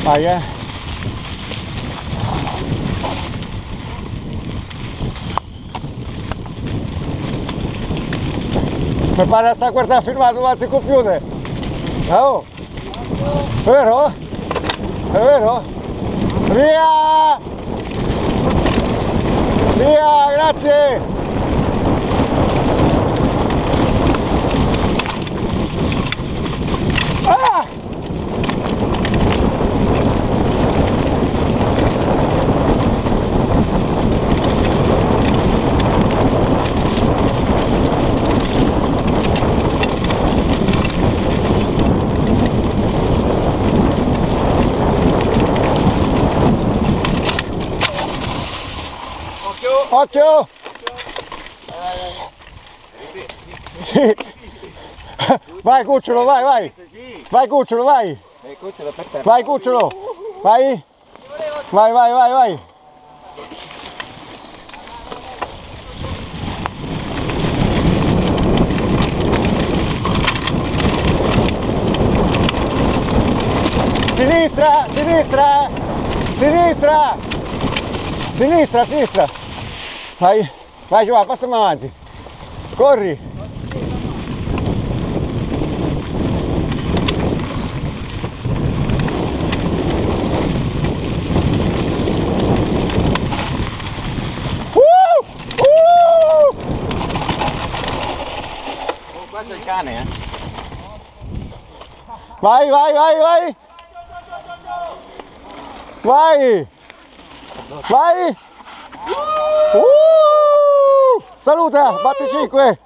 Vai, Mi pare sta guardando filmato davanti al computer. Oh! È vero? È vero? Via! Via, grazie! Ah! Occhio! Sì. Vai cucciolo, vai, vai! Vai cucciolo, vai! Vai cucciolo! Vai! Vai, vai, vai, vai! Sinistra, sinistra! Sinistra! Sinistra, sinistra! Vai, vai Giovanni, passami avanti! Corri! Qua c'è il cane, Vai, vai, vai, vai! Vai! Vai! Saluta, batti 5!